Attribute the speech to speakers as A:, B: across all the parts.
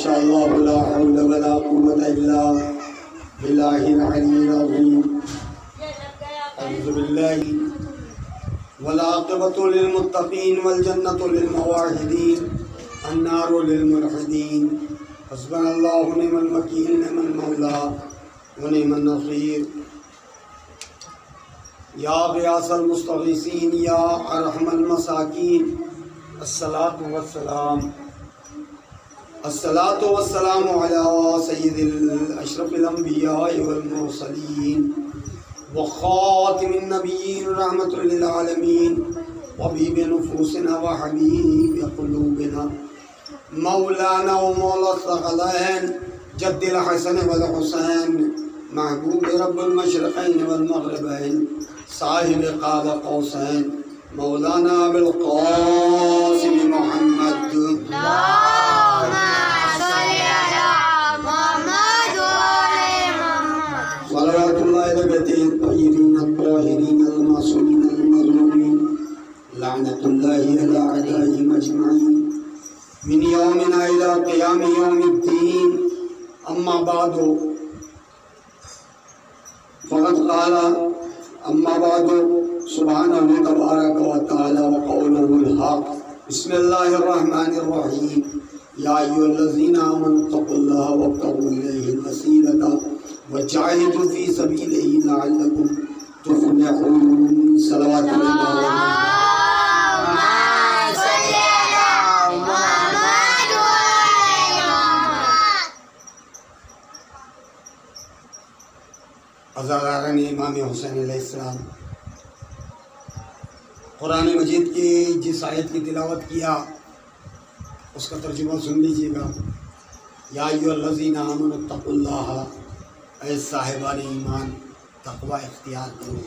A: شاء اللہ لا حول ولا قوة الا باللہ العلی العظیم. اعوذ باللہ. والعاقبۃ للمتقین والجنۃ للموحدین النار للملحدین. حسبنا اللہ ونعم الوکیل نعم المولا ونعم النصیر. یا غیاث المستغیثین یا ارحم المساکین. الصلاۃ والسلام علی سید اشرف الانبیاء والمرسلین وخاتم النبیین رحمۃ للعالمین وحبیب نفوسنا وحبیب قلوبنا مولانا ومولا الثقلین جد الحسن والحسین محبوب رب المشرقین والمغربین صاحب قاب قوسین مولانا بالقاسم محمد. صلوات اللہ علیہ الطیبین الطاہرین المعصومین المظلومین لعنت اللہ علی اعدائہم اجمعین من یومنا الی قیام یوم الدین. اما بعد فقد قال اما بعد سبحانہ تبارک و تعالی وقولہ الحق. بسم اللہ الرحمن الرحیم. یا ایھا الذین آمنوا اتقوا اللہ وابتغوا الیہ الوسیلۃ وجاہدوا فی سبیلہ لعلکم تفلحون. صلوات اللہ عزیزان امام حسین علیہ السلام. قرآن مجید کی جس آیت کی تلاوت کیا اس کا ترجمہ سن لیجیے گا. یا ایھا الذین آمنوا اتقوا اللہ، اے صاحبان ایمان تقوی اختیار کرو.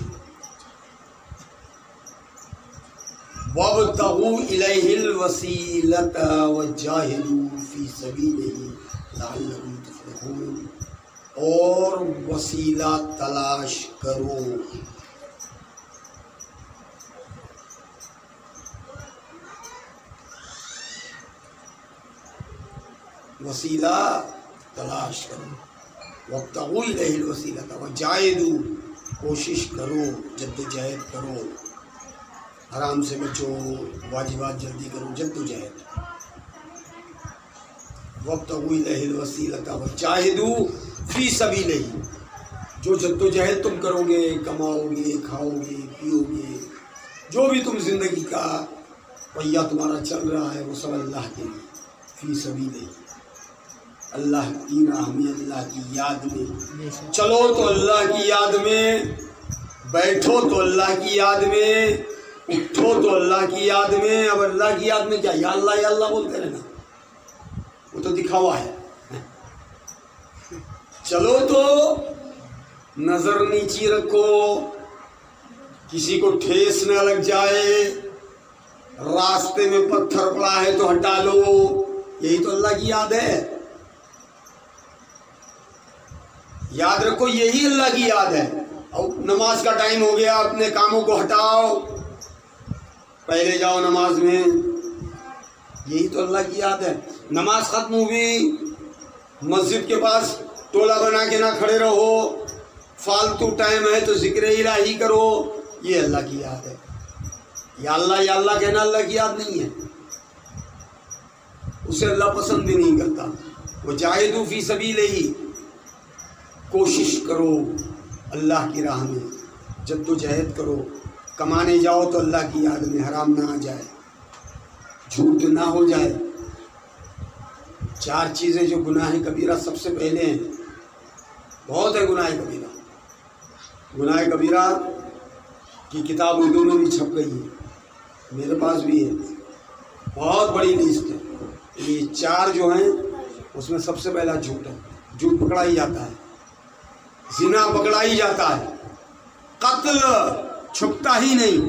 A: وابتغوا الیہ الوسیلۃ وجاہدوا فی سبیلہ لعلکم تفلحون. اور وسیلہ تلاش کرو. وسیلہ تلاش کرو. وابتغوا الیہ الوسیلۃ وجاہدوا، کوشش کرو، جد و جہد کرو. حرام سے بچو، واجبات جلدی کرو، جد و جہد. وابتغوا الیہ الوسیلۃ وجاہدوا فی سبیلہ. جو جد و جہد تم کرو گے، کماؤ گے، کھاؤ گے، پیو گے، جو بھی تم زندگی کا پہیہ تمہارا چل رہا ہے وہ سب اللہ کے لیے. فی سبیلہ، اللہ کی راہ میں، اللہ کی یاد میں. چلو تو اللہ کی یاد میں، بیٹھو تو اللہ کی یاد میں، اٹھو تو اللہ کی یاد میں. اب اللہ کی یاد میں کیا؟ یا اللہ بولتے رہنا، وہ تو دکھاوا ہے. چلو تو نظر نیچی رکھو، کسی کو ٹھیس نہ لگ جائے، راستے میں پتھر پڑا ہے تو ہٹا لو. یہی تو اللہ کی یاد ہے. یاد رکھو یہی اللہ کی یاد ہے. اور نماز کا ٹائم ہو گیا، اپنے کاموں کو ہٹاؤ، پہلے جاؤ نماز میں. یہی تو اللہ کی یاد ہے. نماز ختم ہوئی، مسجد کے پاس ٹولہ بنا کے نہ کھڑے رہو، فالتو ٹائم ہے تو ذکر الہی کرو. یہ اللہ کی یاد ہے. یا اللہ کہنا اللہ کی یاد نہیں ہے. اسے اللہ پسند بھی نہیں کرتا. وجاہدوا فی سبیلہ، کوشش کرو اللہ کی راہ میں، جد و جہد کرو. کمانے جاؤ تو اللہ کی یاد میں، حرام نہ آ جائے، جھوٹ نہ ہو جائے. 4 چیزیں جو گناہ کبیرہ سب سے پہلے ہیں. بہت ہے گناہ کبیرہ. گناہ کبیرہ کی کتاب اردو میں بھی چھپ گئی ہے، میرے پاس بھی ہے، بہت بڑی لسٹ ہے. یہ 4 جو ہیں اس میں سب سے پہلا جھوٹ ہے. جھوٹ پکڑا ہی جاتا ہے، زنا پکڑا ہی جاتا ہے، قتل چھپتا ہی نہیں.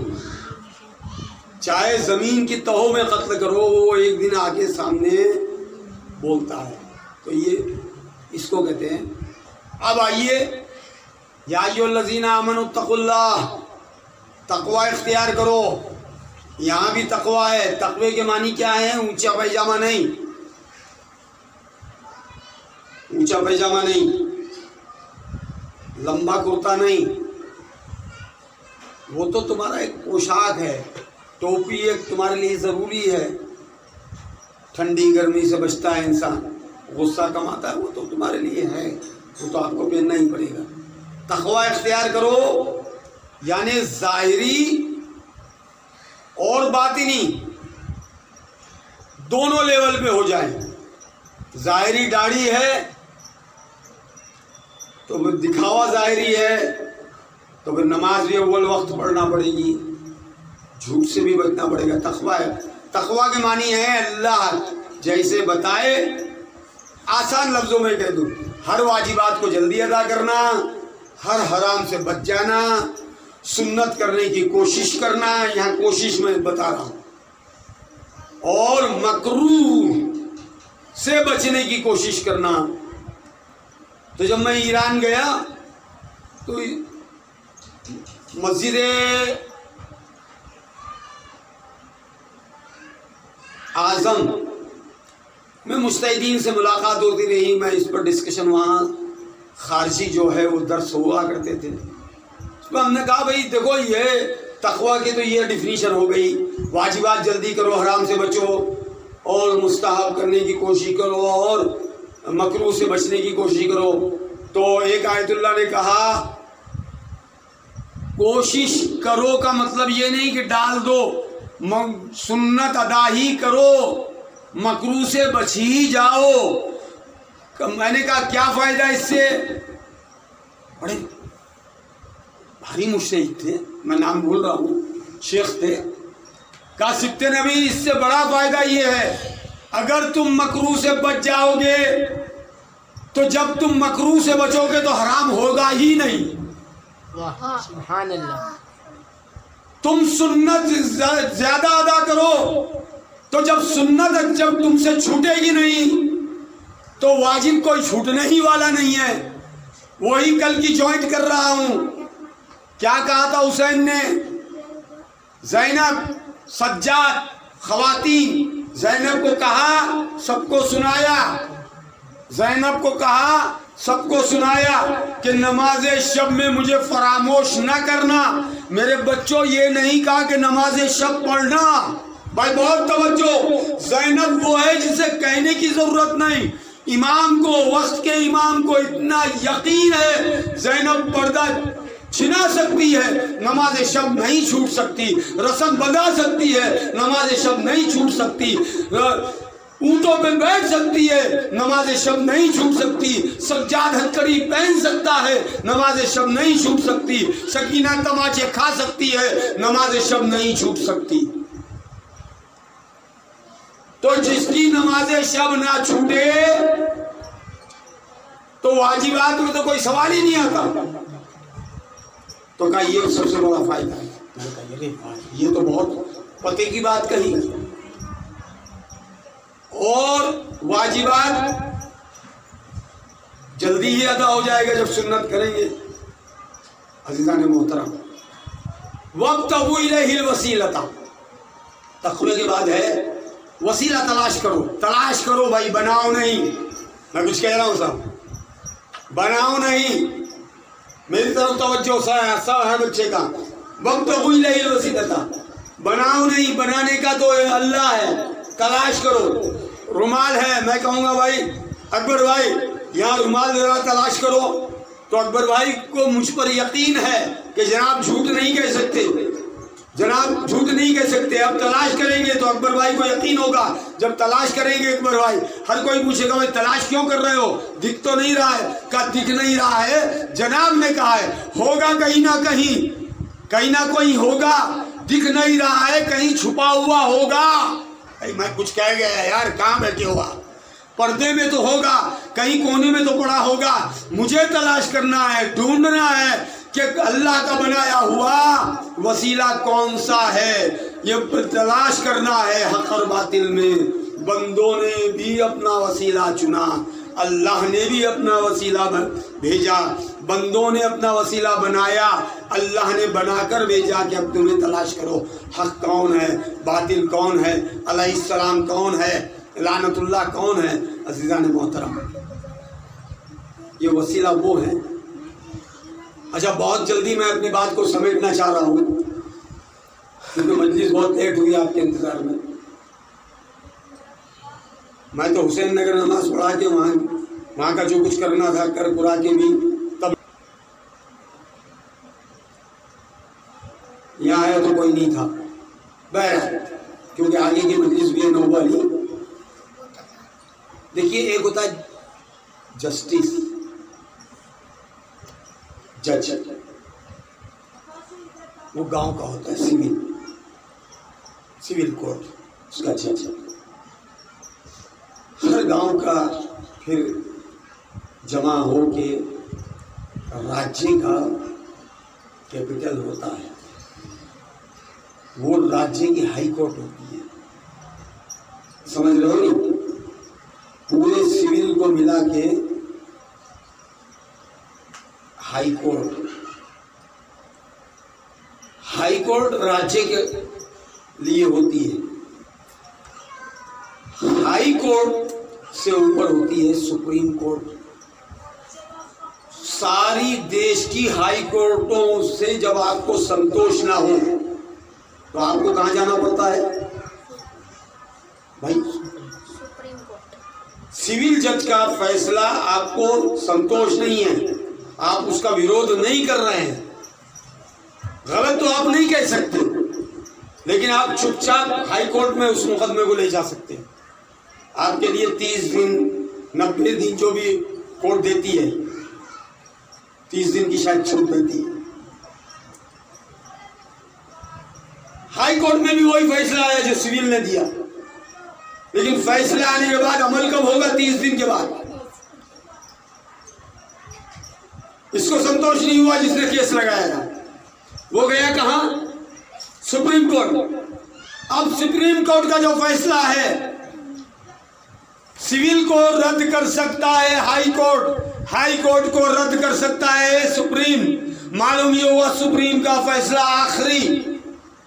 A: چاہے زمین کی تہوں میں قتل کرو، وہ ایک دن آگے سامنے بولتا ہے. تو یہ اس کو کہتے ہیں. اب آئیے، یا ایھا الذین آمنوا اتقوا اللہ، تقوی اختیار کرو. یہاں بھی تقوی ہے. تقوی کے معنی کیا ہے؟ اونچا پائجامہ نہیں. اونچا پیجامہ نہیں، لمبا کرتا نہیں، وہ تو تمہارا ایک پوشاک ہے، ٹوپی ایک تمہارے لیے ضروری ہے، ٹھنڈی گرمی سے بچتا ہے انسان، غصہ کم آتا ہے، وہ تو تمہارے لیے ہے، وہ تو آپ کو پہننا ہی پڑے گا۔ تقوی اختیار کرو، یعنی ظاہری اور باطنی دونوں لیول پہ ہو جائیں۔ ظاہری داڑھی ہے تو پھر دکھاوا ظاہری ہے، تو پھر نماز بھی اول وقت پڑھنا پڑے گی، جھوٹ سے بھی بچنا پڑے گا۔ تقوی ہے، تقوی کے معنی ہے اللہ جیسے بتائے، آسان لفظوں میں کہہ دوں، ہر واجبات کو جلدی ادا کرنا، ہر حرام سے بچ جانا، سنت کرنے کی کوشش کرنا، یہاں کوشش میں بتا رہا ہوں، اور مکروہ سے بچنے کی کوشش کرنا۔ تو جب میں ایران گیا تو مسجد اعظم میں مجتہدین سے ملاقات ہوتی رہی، میں اس پر ڈسکشن، وہاں خارجی جو ہے وہ درس ہوا کرتے تھے، اس میں ہم نے کہا بھائی دیکھو یہ تقوی کی تو یہ ڈیفینیشن ہو گئی، واجبات جلدی کرو، حرام سے بچو، اور مستحب کرنے کی کوشش کرو، اور مکروہ سے بچنے کی کوشش کرو۔ تو ایک آیت اللہ نے کہا کوشش کرو کا مطلب یہ نہیں کہ ڈال دو، سنت ادا ہی کرو، مکروہ سے بچ ہی جاؤ۔ میں نے کہا کیا فائدہ اس سے؟ بڑے بھاری مجتہد تھے، میں نام بھول رہا ہوں، شیخ تھے، کہا سکتے نبی اس سے بڑا فائدہ یہ ہے اگر تم مکروہ سے بچ جاؤ گے تو جب تم مکروہ سے بچو گے تو حرام ہوگا ہی نہیں۔
B: سبحان اللہ۔
A: تم سنت زیادہ ادا کرو تو جب سنت جب تم سے چھوٹے گی نہیں تو واجب کوئی چھوٹنے ہی والا نہیں ہے۔ وہی کل کی جوائنٹ کر رہا ہوں، کیا کہا تھا حسین نے؟ زینب، سجاد، خواتین، زینب کو کہا سب کو سنایا، زینب کو کہا سب کو سنایا کہ نماز شب میں مجھے فراموش نہ کرنا۔ میرے بچوں یہ نہیں کہا کہ نماز شب پڑھنا، بھائی بہت توجہ، زینب وہ ہے جسے کہنے کی ضرورت نہیں، امام کو، وقت کے امام کو اتنا یقین ہے زینب پردہ چھنا سکتی ہے، نماز شب نہیں چھوٹ سکتی، رسم بنا سکتی ہے، نماز شب نہیں چھوٹ سکتی، اونٹوں پہ بیٹھ سکتی ہے، نماز شب نہیں چھوٹ سکتی، سجاد ہتھکڑی پہن سکتا ہے، نماز شب نہیں چھوٹ سکتی، سکینہ تماچے کھا سکتی ہے، نماز شب نہیں چھوٹ سکتی۔ تو جس کی نماز شب نہ چھوٹے تو واجبات میں تو کوئی سوال ہی نہیں آتا۔ تو کہا یہ سب سے بڑا فائدہ ہے۔ میں نے کہا یہ تو بہت پتے کی بات کہی، اور واجبات جلدی ہی ادا ہو جائے گا جب سنت کریں گے۔ عزیزان محترم، وابتغوا الیہ الوسیلۃ، تقوی کے بعد ہے وسیلہ تلاش کرو، تلاش کرو بھائی، بناؤ نہیں۔ میں کچھ کہہ رہا ہوں صاحب، بناؤ نہیں، میری طرف توجہ سا ہے بچے کا۔ وابتغوا الیہ الوسیلۃ، بناؤ نہیں، بنانے کا تو اللہ ہے، تلاش کرو۔ رومال ہے، میں کہوں گا بھائی اکبر بھائی یہاں رومال ذرا تلاش کرو، تو اکبر بھائی کو مجھ پر یقین ہے کہ جناب جھوٹ نہیں کہہ سکتے، جناب جھوٹ نہیں کہہ سکتے۔ اب تلاش کریں گے تو اکبر بھائی کو یقین ہوگا، جب تلاش کریں گے اکبر بھائی، ہر کوئی پوچھے گا بھائی تلاش کیوں کر رہے ہو، دکھ تو نہیں رہا ہے؟ کہا دکھ نہیں رہا ہے، جناب نے کہا ہے ہوگا کہیں نہ کہیں، کہیں نہ کوئی ہوگا، دکھ نہیں رہا ہے کہیں چھپا ہوا ہوگا۔ میں کچھ کہہ گیا یار، کہاں بیٹھے ہوا، پردے میں تو ہوگا، کہیں کونے میں تو پڑا ہوگا۔ مجھے تلاش کرنا ہے، ڈھونڈنا ہے کہ اللہ کا بنایا ہوا وسیلہ کون سا ہے، یہ تلاش کرنا ہے حق اور باطل میں۔ بندوں نے بھی اپنا وسیلہ چنا، اللہ نے بھی اپنا وسیلہ بھیجا، بندوں نے اپنا وسیلہ بنایا، اللہ نے بنا کر بھیجا کہ اب تمہیں تلاش کرو حق کون ہے، باطل کون ہے، علیہ السلام کون ہے، لعنت اللہ کون ہے۔ عزیزان محترم، یہ وسیلہ وہ ہے. اچھا بہت جلدی میں اپنی بات کو سمیٹنا چاہ رہا ہوں کیونکہ مجلس بہت لیٹ ہوئی آپ کے انتظار میں. میں تو حسین نگر نماز پڑھا کے وہاں کا جو کچھ کرنا تھا کر پورا کے بھی تب یہاں آیا تو کوئی نہیں تھا. بہرحال کیونکہ آگے کی مجلس بھی ہے 9 والی. دیکھیے ایک ہوتا ہے جسٹس جج، وہ گاؤں کا ہوتا ہے سول کورٹ، اس کا جج. ہر گاؤں کا پھر جمع ہو کے راجیہ کا کیپٹل ہوتا ہے، وہ راجیہ کی ہائی کورٹ ہوتی ہے. سمجھ رہے ہو نہیں؟ پورے سول کو ملا کے ہائی کورٹ راجیہ کے لیے ہوتی ہے. ہائی کورٹ سے اوپر ہوتی ہے سپریم کورٹ. ساری دیش کی ہائی کورٹوں سے جب آپ کو سنتوش نہ ہو تو آپ کو کہاں جانا پڑتا ہے بھائی؟ سول جج کا فیصلہ آپ کو سنتوش نہیں ہے، آپ اس کا ویرودھ نہیں کر رہے ہیں، غلط تو آپ نہیں کہہ سکتے، لیکن آپ چپ چاپ ہائی کورٹ میں اس مقدمے کو لے جا سکتے ہیں. آپ کے لیے 30 دن 90 دن جو بھی کورٹ دیتی ہے، 30 دن کی شاید چھوٹ دیتی ہے. ہائی کورٹ میں بھی وہی فیصلہ آیا جو سول نے دیا، لیکن فیصلہ آنے کے بعد عمل کب ہوگا؟ 30 دن کے بعد. اس کو سنتوش نہیں ہوا جس نے کیس لگایا تھا، وہ گیا کہاں؟ Supreme court. اب سپریم کورٹ کا جو فیصلہ ہے سول کو رد کر سکتا ہے ہائی کورٹ کو رد کر سکتا ہے سپریم. معلوم یہ ہوا سپریم کا فیصلہ آخری.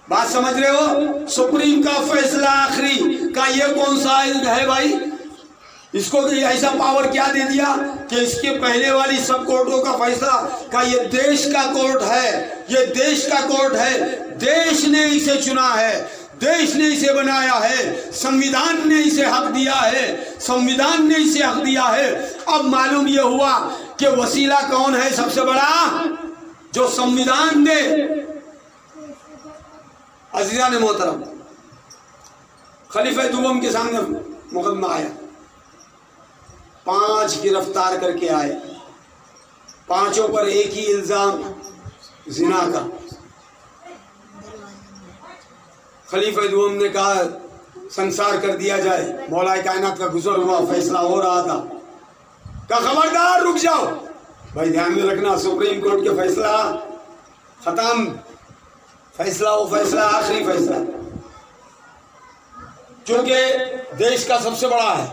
A: بات سمجھ رہے ہو؟ سپریم کا فیصلہ آخری کا یہ کون سا ہے بھائی؟ اس کو ایسا پاور کیا دے دیا کہ اس کے پہلے والی سب کورٹوں کا فیصلہ کا یہ دیش کا کورٹ ہے، یہ دیش کا کورٹ ہے. دیش نے اسے چنا ہے، دیش نے اسے بنایا ہے، سنویدھان نے اسے حق دیا ہے، سنویدھان نے اسے حق دیا ہے. اب معلوم یہ ہوا کہ وسیلہ کون ہے سب سے بڑا؟ جو سنویدھان نے. عزیزان محترم، خلیفہ دوم کے سامنے مقدمہ آیا، 5 گرفتار کر کے آئے، 5 پر ایک ہی الزام زنا کا. خلیفہ دوم نے کہا سنسار کر دیا جائے. مولا کائنات کا گزر ہوا، فیصلہ ہو رہا تھا، کہا خبردار رک جاؤ بھائی، دھیان میں رکھنا سپریم کورٹ کے فیصلہ ختم، فیصلہ وہ فیصلہ آخری فیصلہ، کیونکہ دیش کا سب سے بڑا ہے.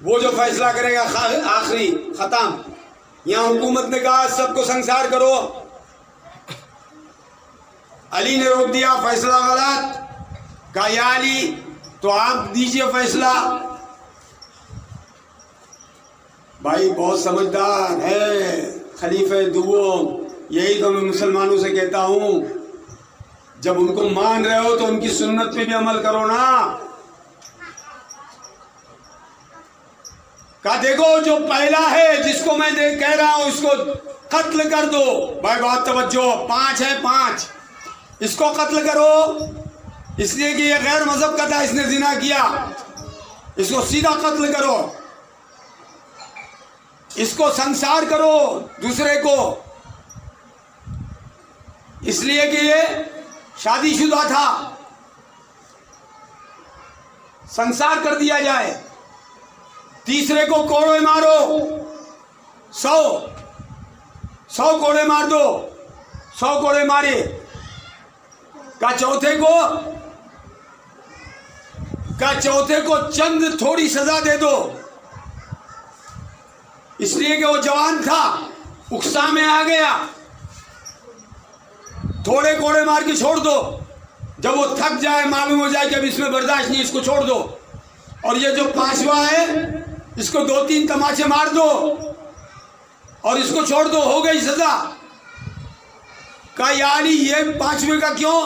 A: وہ جو فیصلہ کرے گا آخری ختم. یہاں حکومت نے کہا سب کو سنسار کرو، علی نے روک دیا، فیصلہ غلط. کہا یا علی تو آپ دیجئے فیصلہ. بھائی بہت سمجھدار ہے خلیفہ دوم. یہی تو میں مسلمانوں سے کہتا ہوں، جب ان کو مان رہے ہو تو ان کی سنت پہ بھی عمل کرو نا. کہا دیکھو جو پہلا ہے جس کو میں کہہ رہا ہوں اس کو قتل کر دو. بھائی بہت توجہ، 5 ہے 5، اس کو قتل کرو، اس لیے کہ یہ غیر مذہب کا تھا، اس نے زنا کیا، اس کو سیدھا قتل کرو. اس کو سنسار کرو دوسرے کو، اس لیے کہ یہ شادی شدہ تھا، سنسار کر دیا جائے. تیسرے کو کوڑے مارو، 100 کوڑے مار دو، 100 کوڑے مارے. کہا چوتھے کو چند تھوڑی سزا دے دو، اس لیے کہ وہ جوان تھا، اکسا میں آ گیا. تھوڑے کوڑے مار کے چھوڑ دو، جب وہ تھک جائے، معلوم ہو جائے کہ اب اس میں برداشت نہیں، اس کو چھوڑ دو. اور یہ جو 5واں ہے اس کو 2-3 تماچے مار دو اور اس کو چھوڑ دو، ہو گئی سزا۔ کہا یا علی یہ 5ویں کا کیوں؟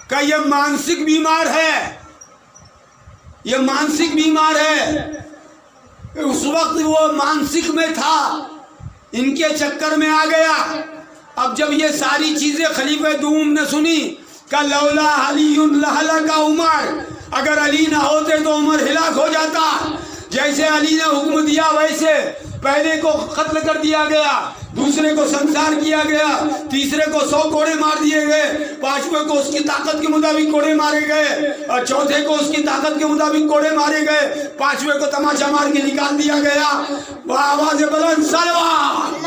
A: کہا یہ مانسک بیمار ہے، یہ مانسک بیمار ہے۔ اس وقت وہ مانسک میں تھا، ان کے چکر میں آ گیا۔ اب جب یہ ساری چیزیں خلیفہ دوم نے سنی کہ لولا علی لہلک عمر، اگر علی نہ ہوتے تو عمر ہلاک ہو جاتا۔ جیسے علی نے حکم دیا ویسے پہلے کو قتل کر دیا گیا، دوسرے کو سنسار کیا گیا، تیسرے کو 100 کوڑے مار دیے گئے، 5ویں کو اس کی طاقت کے مطابق کوڑے مارے گئے، اور 4تھے کو اس کی طاقت کے مطابق کوڑے مارے گئے، 5ویں کو تماشا مار کے نکال دیا گیا۔ وہ آواز بلند صلوات۔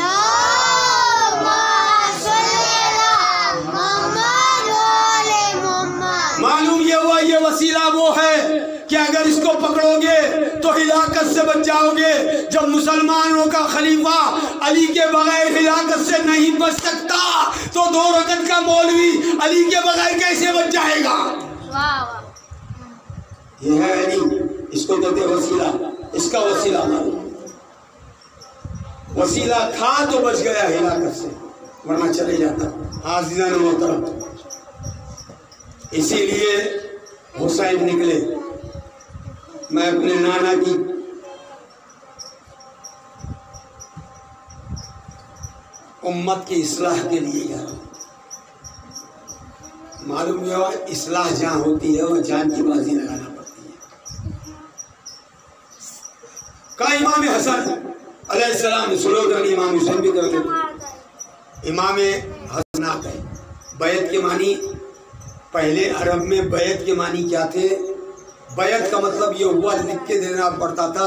A: معلوم یہ ہوا یہ وسیلہ وہ ہے کہ اگر اس کو پکڑو گے تو ہلاکت سے بچ جاؤ گے۔ جب مسلمانوں کا خلیفہ علی کے بغیر ہلاکت سے نہیں بچ سکتا تو 2 رکعت کا مولوی علی کے بغیر کیسے بچ جائے گا؟ یہ ہے علی، اس کو کہتے وسیلہ، اس کا وسیلہ معلوم۔ وسیلہ تھا تو بچ گیا ہلاکت سے، ورنہ چلے جاتا۔ عزیزان محترم، اسی لیے حسین نکلے۔ میں اپنے نانا کی امت کی اصلاح کے لیے جا رہا ہوں۔ معلوم یہ ہوا اصلاح جہاں ہوتی ہے وہ جان کی بازی لگانا پڑتی ہے۔ کہا امام حسن علیہ السلام، سلو کرنی امام حسین بھی کرتے تھے۔ امام حسن آتے ہیں۔ بیعت کے معنی پہلے عرب میں بیعت کے معنی کیا تھے؟ بیعت کا مطلب یہ ہوا لکھ کے دینا پڑتا تھا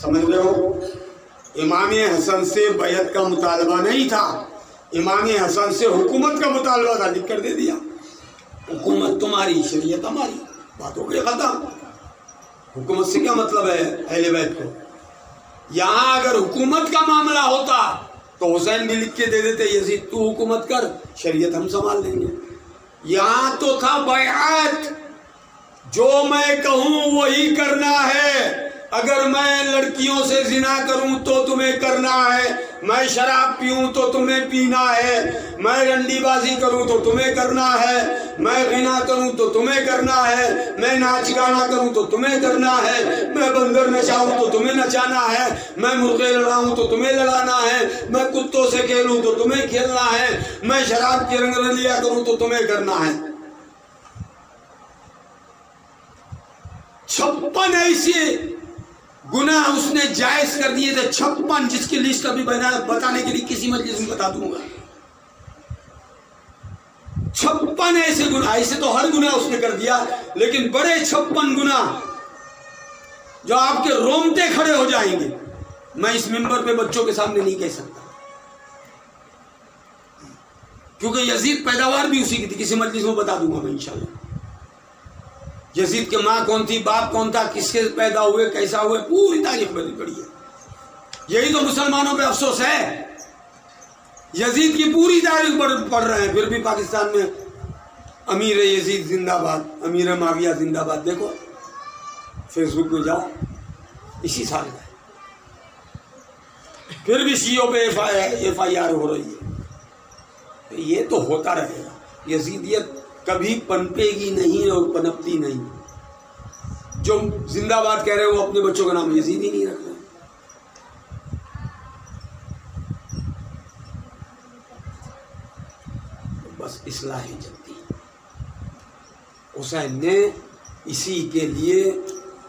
A: سمجھ رہے ہو؟ امام حسن سے بیعت کا مطالبہ نہیں تھا، امام حسن سے حکومت کا مطالبہ تھا، لکھ کر دے دیا حکومت تمہاری، شریعت ہماری، بات ہو گئی ختم۔ حکومت سے کیا مطلب ہے اہل بیت کو؟ یہاں اگر حکومت کا معاملہ ہوتا تو حسین بھی لکھ کے دے دیتے یزید تو حکومت کر، شریعت ہم سنبھال لیں گے۔ یہاں تو تھا بیعت، جو میں کہوں وہی کرنا ہے۔ اگر میں لڑکیوں سے زنا کروں تو تمہیں کرنا ہے، میں شراب پیوں تو تمہیں پینا ہے، میں رنڈی بازی کروں تو تمہیں کرنا ہے، میں غنا کروں تو تمہیں کرنا ہے، میں ناچ گانا کروں تو تمہیں کرنا ہے، میں بندر نچاؤں تو تمہیں نچانا ہے، میں مرغے لڑاؤں تو تمہیں لڑانا ہے، میں کتوں سے کھیلوں تو تمہیں کھیلنا ہے، میں شراب کے رنگ رلیا کروں تو تمہیں کرنا ہے۔ 56 ایسے گناہ اس نے جائز کر دیے تھے، 56، جس کی لسٹ ابھی بتانے کے لیے کسی مجلس میں بتا دوں گا۔ 56 ایسے گناہ، ایسے تو ہر گناہ اس نے کر دیا، لیکن بڑے 56 گناہ جو آپ کے رومتے کھڑے ہو جائیں گے، میں اس ممبر پہ بچوں کے سامنے نہیں کہہ سکتا، کیونکہ یزید پیداوار بھی اسی کی تھی، کسی مجلس میں بتا دوں گا میں انشاءاللہ۔ یزید کے ماں کون تھی، باپ کون تھا، کس کے پیدا ہوئے، کیسا ہوئے، پوری تاریخ میں پڑھی ہے۔ یہی تو مسلمانوں پہ افسوس ہے، یزید کی پوری تاریخ پڑھ رہے ہیں، پھر بھی پاکستان میں امیر یزید زندہ باد، امیر معاویہ زندہ باد، دیکھو فیس بک میں جاؤ، اسی سال کا ہے، پھر بھی شیعوں پہ ایف آئی آر ہو رہی ہے۔ یہ تو ہوتا رہے گا، یزیدیت کبھی پنپے گی نہیں اور پنپتی نہیں۔ جو زندہ باد کہہ رہے وہ اپنے بچوں کا نام یزید ہی نہیں رکھ رہے۔ بس اصلاح جلدی، حسین نے اسی کے لیے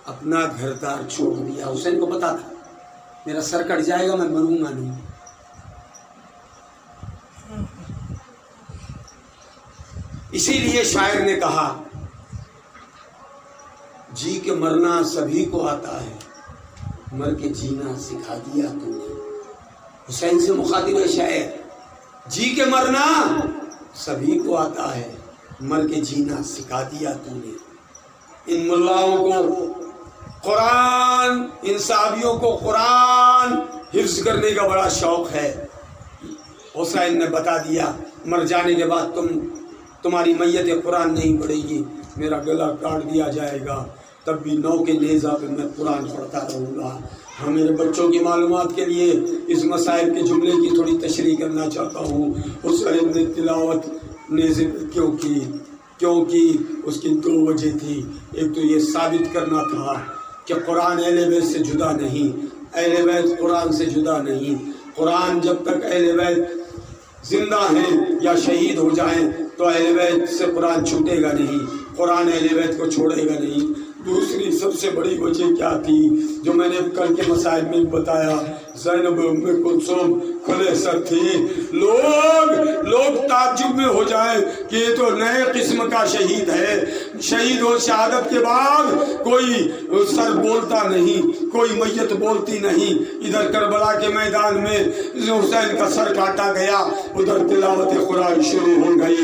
A: اپنا گھر دار چھوڑ دیا۔ حسین کو پتا تھا میرا سر کٹ جائے گا، میں مروں گا نہیں۔ اسی لیے شاعر نے کہا جی کے مرنا سبھی کو آتا ہے، مر کے جینا سکھا دیا تو نے۔ حسین سے مخاطب ہے شاعر، جی کے مرنا سبھی کو آتا ہے، مر کے جینا سکھا دیا تو نے۔ ان ملاؤں کو قرآن، ان صحابیوں کو قرآن حفظ کرنے کا بڑا شوق ہے۔ حسین نے بتا دیا مر جانے کے بعد تمہاری میت قرآن نہیں پڑے گی، میرا گلا کاٹ دیا جائے گا، تب بھی 9 کے نیزہ پہ میں قرآن پڑھتا رہوں گا۔ ہاں میرے بچوں کی معلومات کے لیے اس مسائل کے جملے کی تھوڑی تشریح کرنا چاہتا ہوں۔ حسین نے تلاوت نیزے پہ کیوں کی؟ کیونکہ اس کی 2 وجہ تھی۔ ایک تو یہ ثابت کرنا تھا کہ قرآن اہل بیت سے جدا نہیں، اہل بیت قرآن سے جدا نہیں۔ قرآن جب تک اہل بیت زندہ ہیں یا شہید ہو جائیں تو اہل بیت سے قرآن چھوٹے گا نہیں، قرآن اہل بیت کو چھوڑے گا نہیں۔ دوسری سب سے بڑی وجہ کیا تھی جو میں نے کل کے مسائل میں بتایا؟ زینب ام کلثوم کھلے سر تھی۔ لوگ تعجب میں ہو جائیں کہ یہ تو نئے قسم کا شہید ہے۔ شہید ہو شہادت کے بعد کوئی سر بولتا نہیں، کوئی میت بولتی نہیں۔ ادھر کربلا کے میدان میں حسین کا سر کاٹا گیا، ادھر تلاوت قرآن شروع ہو گئی۔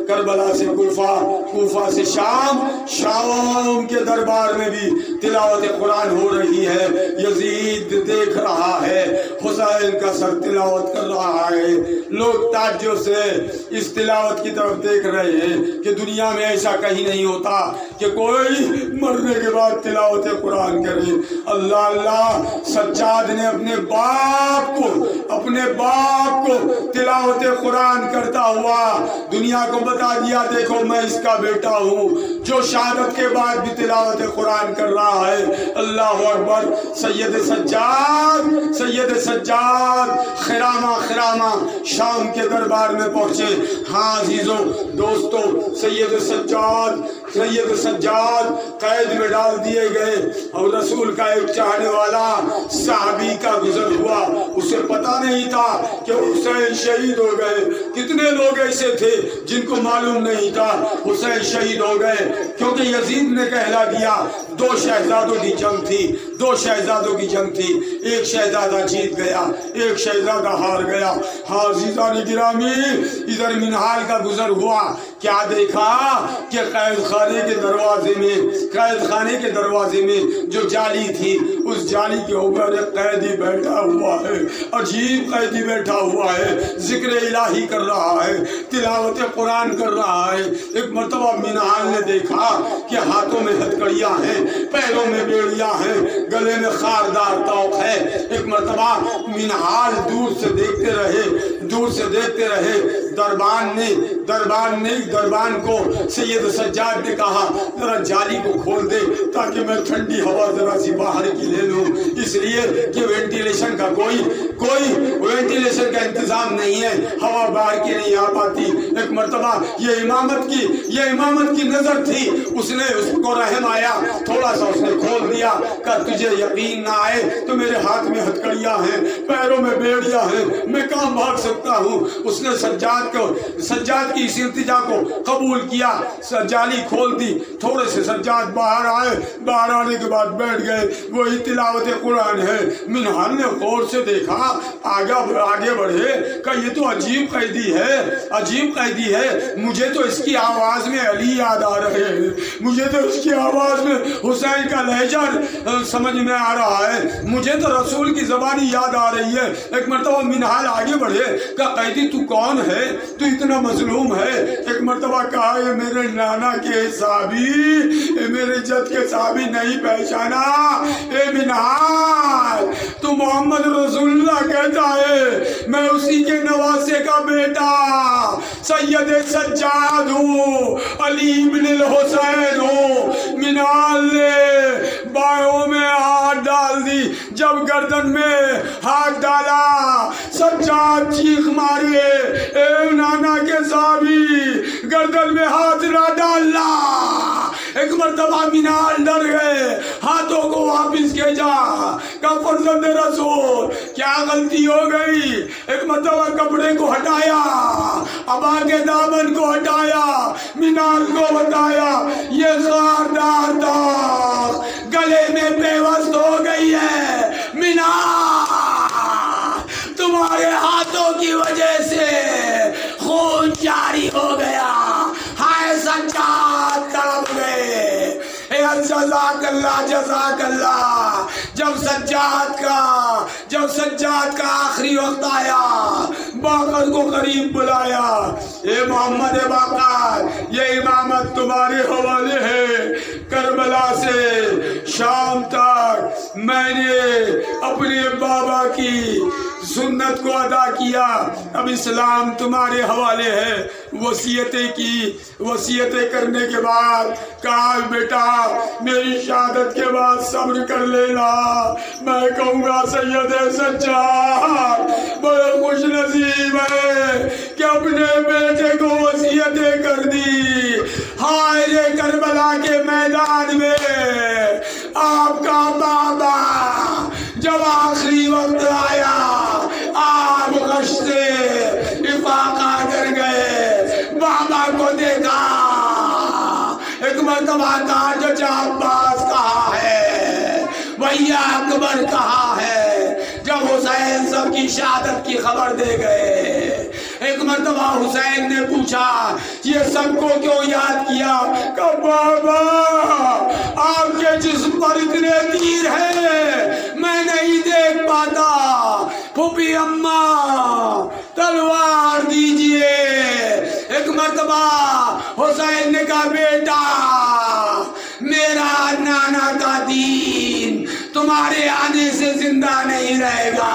A: کربلا سے کوفہ سے شام کے دربار میں بھی تلاوت قرآن ہو رہی ہے۔ یزید دیکھ رہا ہے، حسین کا سر تلاوت کر رہا ہے۔ لوگ تعجب سے اس تلاوت کی طرف دیکھ رہے ہیں کہ دنیا میں ایسا کہیں نہیں ہوتا کہ کوئی مرنے کے بعد تلاوت قرآن کرے۔ اللہ اللہ، سجاد نے اپنے باپ کو تلاوت قرآن کرتا ہوا دنیا کو بتا دیا، دیکھو میں اس کا بیٹا ہوں جو شہادت کے بعد بھی تلاوت قرآن کر رہا ہے۔ اللہ اکبر۔ سید سجاد خرامہ شام کے دربار میں پہنچے۔ ہاں عزیزوں دوستوں، سید سجاد قید میں ڈال دیے گئے اور رسول کا ایک چاہنے والا صحابی کا گزر ہوا، اسے پتا نہیں تھا کہ حسین شہید ہو گئے۔ کتنے لوگ ایسے تھے جن کو معلوم نہیں تھا حسین شہید ہو گئے، کیونکہ یزید نے کہلا دیا 2 شہزادوں کی جنگ تھی، ایک شہزادہ جیت گیا، ایک شہزادہ ہار گیا۔ ہاں عزیزان گرامی، ادھر منہال کا گزر ہوا، کیا دیکھا کہ قید خانے کے دروازے میں جو جالی تھی، اس جالی کے اوپر ایک قیدی بیٹھا ہوا ہے، عجیب قیدی بیٹھا ہوا ہے، ذکر الہی کر رہا ہے، تلاوت قرآن کر رہا ہے۔ ایک مرتبہ منہال نے دیکھا کہ ہاتھوں میں ہتھکڑیاں ہیں، پیروں میں بیڑیاں ہیں، گلے میں خاردار طوق ہے۔ ایک مرتبہ منہال دور سے دیکھتے رہے۔ دربان کو سید سجاد نے کہا ذرا جالی کو کھول دے تاکہ میں ٹھنڈی ہوا ذرا سی باہر کی لے لوں، اس لیے کہ وینٹیلیشن کا کوئی وینٹیلیشن کا انتظام نہیں ہے، ہوا باہر کی نہیں آ پاتی۔ ایک مرتبہ یہ امامت کی نظر تھی، اس کو رحم آیا، تھوڑا سا اس نے کھول دیا کہ تجھے یقین نہ آئے تو میرے ہاتھ میں ہتھکڑیاں ہیں، پیروں میں بیڑیاں ہیں، میں کہاں بھاگ سکتا ہوں۔ اس نے سجاد کی اس التجا کو قبول کیا، جالی کھول دی، تھوڑے سے سجاد باہر آنے کے بعد بیٹھ گئے۔ وہی تلاوت قرآن ہے۔ منہال نے غور سے دیکھا، آگے بڑھے کہ یہ تو عجیب قیدی ہے، مجھے تو اس کی آواز میں علی یاد آ رہے ہیں، مجھے تو اس کی آواز میں حسین کا لہجہ سمجھ میں آ رہا ہے، مجھے تو رسول کی زبانی یاد آ رہی ہے۔ ایک مرتبہ منہال آگے بڑھے کہ قیدی تو کون ہے، تو اتنا مظلوم ہے۔ ایک مرتبہ کہا یہ میرے نانا کے صحابی، میرے جد کے صحابی نہیں پہچانا؟ اے منہال، تو محمد رسول اللہ کہتا ہے میں اسی کے نواسے کا بیٹا سید سجاد ہوں، علی بن الحسین ہوں۔ منہال نے بایوں میں ہاتھ ڈال دی، جب گردن میں ہاتھ ڈالا سجاد چیخ مارے، اے نانا کے صحابی گردن میں ہاتھ نہ ڈالنا۔ ایک مرتبہ منہال ڈر گئے، ہاتھوں کو واپس کھینچا کہ فرزند رسول کیا غلطی ہو گئی۔ ایک مرتبہ کپڑے کو ہٹایا، ابا کے دامن کو ہٹایا، منہال کو بتایا یہ خاردار داغ گلے میں پیوست ہو گئی ہے، منہال تمہارے ہاتھوں کی وجہ سے خون جاری ہو گیا۔ ہائے سجاد تڑپ گئے۔ جزاک اللہ۔ جب سجاد کا آخری وقت آیا، باقر کو قریب بلایا، اے محمد باقر یہ امامت تمہارے حوالے ہے، سے شام تک میں نے اپنے بابا کی سنت کو ادا کیا، اب اسلام تمہارے حوالے ہے۔ وصیتیں کرنے کے بعد کہا بیٹا میری شہادت کے بعد صبر کر لینا، میں کہوں گا سید سجاد بڑے خوش نصیب ہے کہ اپنے بیٹے کو وصیتیں کر دی۔ ہائے رے کربلا کے میدان میں آپ کا بابا جب آخری وقت آیا، آپ غش سے افاقہ کر گئے، بابا کو دیکھا، ایک مرتبہ کہا چچا عباس کہاں ہے، بھیا اکبر کہاں ہے، جب حسین سب کی شہادت کی خبر دے گئے۔ ایک مرتبہ حسین نے پوچھا یہ سب کو کیوں یاد کیا؟ کہ بابا آپ کے جسم پر اتنے تیر ہیں میں نہیں دیکھ پاتا، پھوپھی اماں تلوار دیجئے۔ ایک مرتبہ حسین نے کہا بیٹا میرا نانا کا دین تمہارے آنے سے زندہ نہیں رہے گا،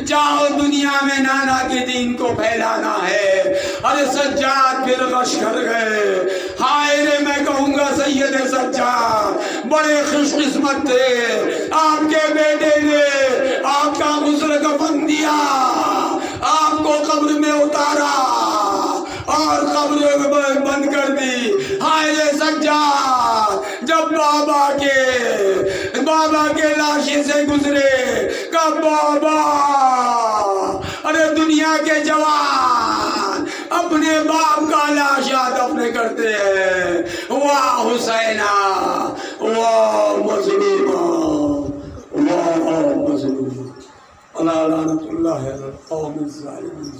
A: جاؤ دنیا میں نانا کے دین کو پھیلانا ہے۔ ارے سجاد پھر غش کر گئے، ہائے رے میں کہوں گا سید سجاد بڑے خوش قسمت تھے، آپ کے بیٹے نے آپ کا غسل کفن دیا، آپ کو قبر میں اتارا اور قبر میں بند کر دی۔ ہائے رے سجاد جب بابا کے لاشے سے گزرے کہ بابا، ارے دنیا کے جوان اپنے باپ کا لاشا دفن کرتے ہیں، واہ حسینہ واہ مظلومہ واہ مظلومہ، اللہ لعنت اللہ علی القوم الظالمین۔